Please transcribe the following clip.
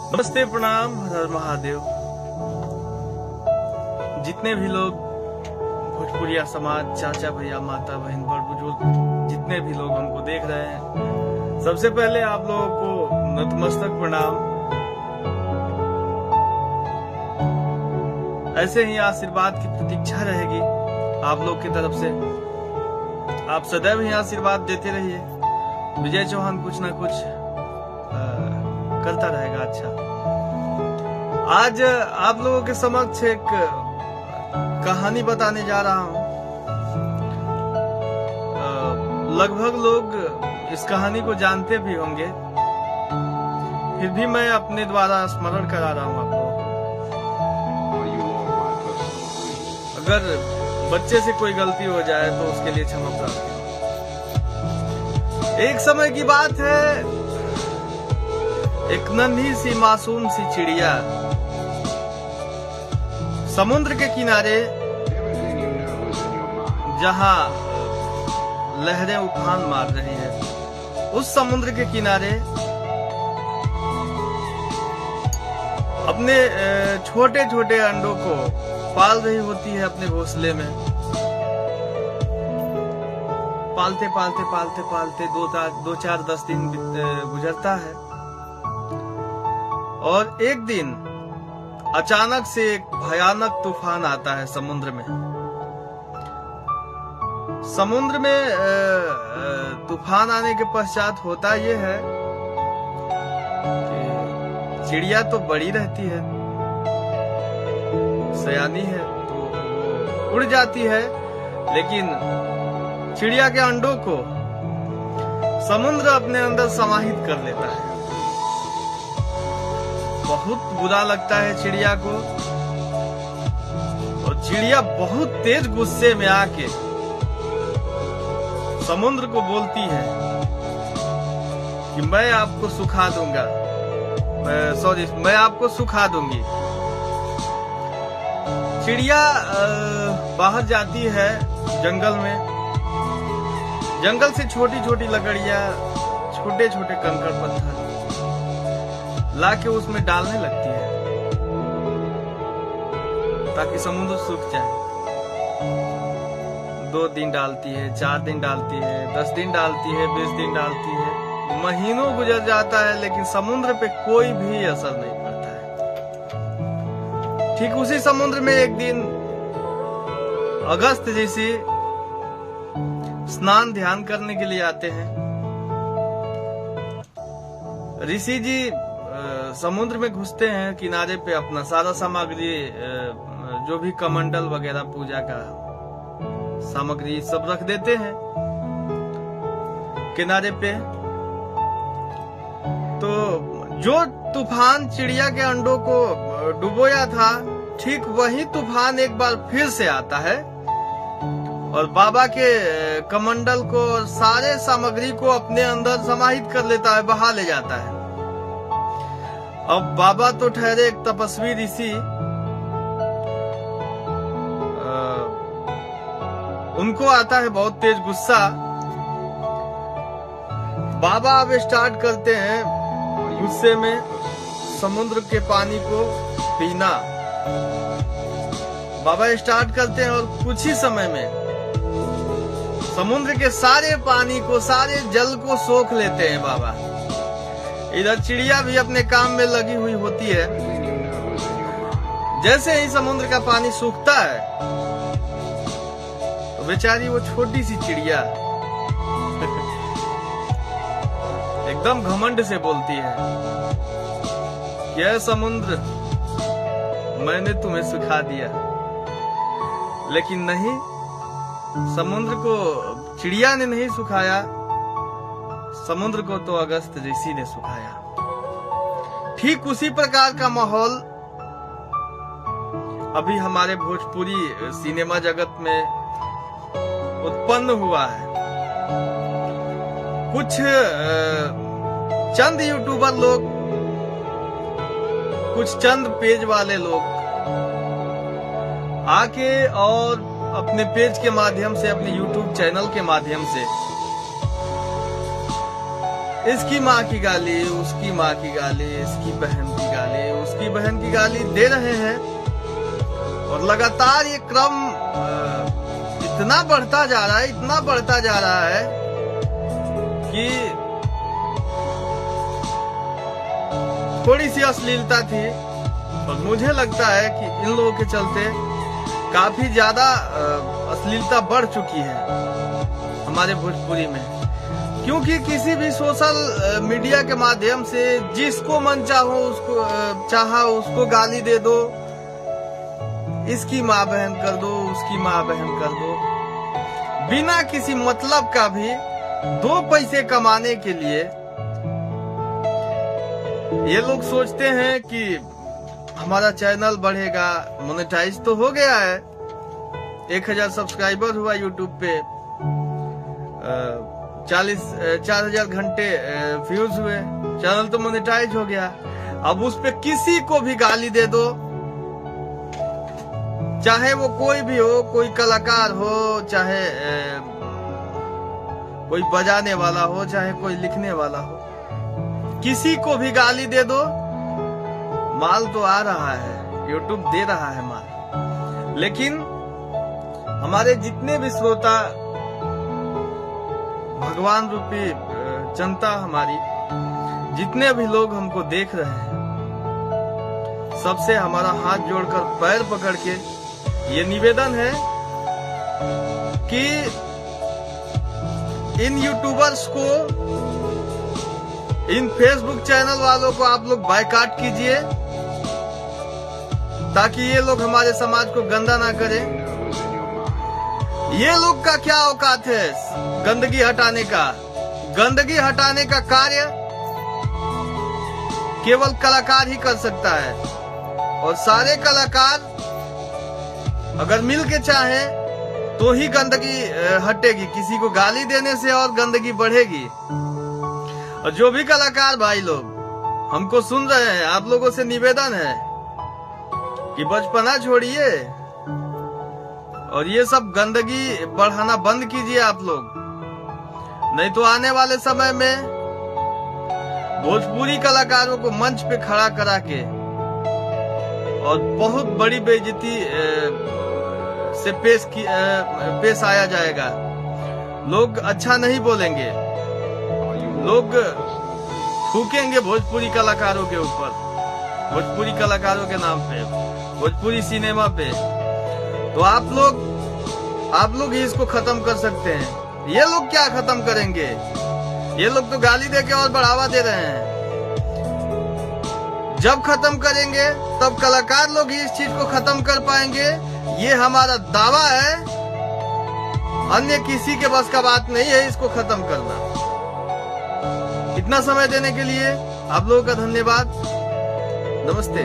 नमस्ते, प्रणाम, हर हर महादेव। जितने भी लोग भोजपुरिया समाज, चाचा भैया, माता बहन, बड़ बुजुर्ग, जितने भी लोग हमको देख रहे हैं, सबसे पहले आप लोगों को नतमस्तक प्रणाम। ऐसे ही आशीर्वाद की प्रतीक्षा रहेगी आप लोग की तरफ से। आप सदैव ही आशीर्वाद देते रहिए। विजय चौहान कुछ ना कुछ करता रहेगा। अच्छा, आज आप लोगों के समक्ष एक कहानी बताने जा रहा हूं। लगभग लोग इस कहानी को जानते भी होंगे, फिर भी मैं अपने द्वारा स्मरण करा रहा हूं आप लोगों को। अगर बच्चे से कोई गलती हो जाए तो उसके लिए क्षमा प्रार्थना। एक समय की बात है, एक नन्ही सी मासूम सी चिड़िया समुद्र के किनारे, जहां लहरें उफान मार रही है, उस समुद्र के किनारे अपने छोटे छोटे अंडों को पाल रही होती है अपने घोंसले में। पालते पालते पालते पालते दो चार 10 दिन गुजरता है और एक दिन अचानक से एक भयानक तूफान आता है समुद्र में। समुद्र में तूफान आने के पश्चात होता यह है कि चिड़िया तो बड़ी रहती है, सयानी है, तो उड़ जाती है, लेकिन चिड़िया के अंडों को समुद्र अपने अंदर समाहित कर लेता है। बहुत बुरा लगता है चिड़िया को, और चिड़िया बहुत तेज गुस्से में आके समुद्र को बोलती है कि मैं आपको सुखा दूंगा, मैं आपको सुखा दूंगी। चिड़िया बाहर जाती है जंगल में। जंगल से छोटी छोटी लकड़ियां, छोटे छोटे कंकड़ पत्थर लाके उसमें डालने लगती है ताकि समुद्र सूख जाए। 2 दिन डालती है, 4 दिन डालती है, 10 दिन डालती है, 20 दिन डालती है, महीनों गुजर जाता है, लेकिन समुद्र पे कोई भी असर नहीं पड़ता है। ठीक उसी समुद्र में एक दिन अगस्त ऋषि स्नान ध्यान करने के लिए आते हैं। ऋषि जी समुद्र में घुसते हैं, किनारे पे अपना सारा सामग्री, जो भी कमंडल वगैरह पूजा का सामग्री सब रख देते हैं किनारे पे। तो जो तूफान चिड़िया के अंडों को डुबोया था, ठीक वही तूफान एक बार फिर से आता है और बाबा के कमंडल को, सारे सामग्री को अपने अंदर समाहित कर लेता है, बहा ले जाता है। अब बाबा तो ठहरे एक तपस्वी ऋषि, उनको आता है बहुत तेज गुस्सा। बाबा अब स्टार्ट करते हैं गुस्से में समुद्र के पानी को पीना। बाबा स्टार्ट करते हैं और कुछ ही समय में समुद्र के सारे पानी को, सारे जल को सोख लेते हैं बाबा। इधर चिड़िया भी अपने काम में लगी हुई होती है। जैसे ही समुद्र का पानी सूखता है तो बेचारी वो छोटी सी चिड़िया एकदम घमंड से बोलती है कि ऐ समुद्र, मैंने तुम्हें सुखा दिया। लेकिन नहीं, समुद्र को चिड़िया ने नहीं सुखाया, समुद्र को तो अगस्त ऋषि ने सुखाया। ठीक उसी प्रकार का माहौल अभी हमारे भोजपुरी सिनेमा जगत में उत्पन्न हुआ है। कुछ चंद यूट्यूबर लोग, कुछ चंद पेज वाले लोग आके और अपने पेज के माध्यम से, अपने यूट्यूब चैनल के माध्यम से इसकी माँ की गाली, उसकी माँ की गाली, इसकी बहन की गाली, उसकी बहन की गाली दे रहे हैं। और लगातार ये क्रम इतना बढ़ता जा रहा है, इतना बढ़ता जा रहा है कि थोड़ी सी अश्लीलता थी और मुझे लगता है कि इन लोगों के चलते काफी ज्यादा अश्लीलता बढ़ चुकी है हमारे भोजपुरी में। क्योंकि किसी भी सोशल मीडिया के माध्यम से जिसको मन चाहा उसको गाली दे दो, इसकी माँ बहन कर दो, उसकी माँ बहन कर दो, बिना किसी मतलब का भी 2 पैसे कमाने के लिए ये लोग सोचते हैं कि हमारा चैनल बढ़ेगा। मोनेटाइज तो हो गया है, 1000 सब्सक्राइबर हुआ यूट्यूब पे, 4000 घंटे व्यूज हुए, चैनल तो मोनेटाइज हो गया। अब उस पे किसी को भी गाली दे दो, चाहे वो कोई भी हो, कोई कलाकार हो, चाहे कोई बजाने वाला हो, चाहे कोई लिखने वाला हो, किसी को भी गाली दे दो, माल तो आ रहा है, यूट्यूब दे रहा है माल। लेकिन हमारे जितने भी श्रोता, भगवान रूपी जनता हमारी, जितने भी लोग हमको देख रहे हैं, सबसे हमारा हाथ जोड़कर पैर पकड़ के ये निवेदन है कि इन यूट्यूबर्स को, इन फेसबुक चैनल वालों को आप लोग बायकॉट कीजिए, ताकि ये लोग हमारे समाज को गंदा ना करें। ये लोग का क्या औकात है गंदगी हटाने का? गंदगी हटाने का कार्य केवल कलाकार ही कर सकता है, और सारे कलाकार अगर मिल के चाहे तो ही गंदगी हटेगी। किसी को गाली देने से और गंदगी बढ़ेगी। और जो भी कलाकार भाई लोग हमको सुन रहे हैं, आप लोगों से निवेदन है कि बचपना छोड़िए और ये सब गंदगी बढ़ाना बंद कीजिए आप लोग। नहीं तो आने वाले समय में भोजपुरी कलाकारों को मंच पे खड़ा करा के और बहुत बड़ी बेइज्जती से पेश आया जाएगा। लोग अच्छा नहीं बोलेंगे, लोग थूकेंगे भोजपुरी कलाकारों के ऊपर, भोजपुरी कलाकारों के नाम पे, भोजपुरी सिनेमा पे। तो आप लोग ही इसको खत्म कर सकते हैं। ये लोग क्या खत्म करेंगे? ये लोग तो गाली देके और बढ़ावा दे रहे हैं। जब खत्म करेंगे तब कलाकार लोग ही इस चीज को खत्म कर पाएंगे, ये हमारा दावा है। अन्य किसी के बस का बात नहीं है इसको खत्म करना। इतना समय देने के लिए आप लोगों का धन्यवाद। नमस्ते।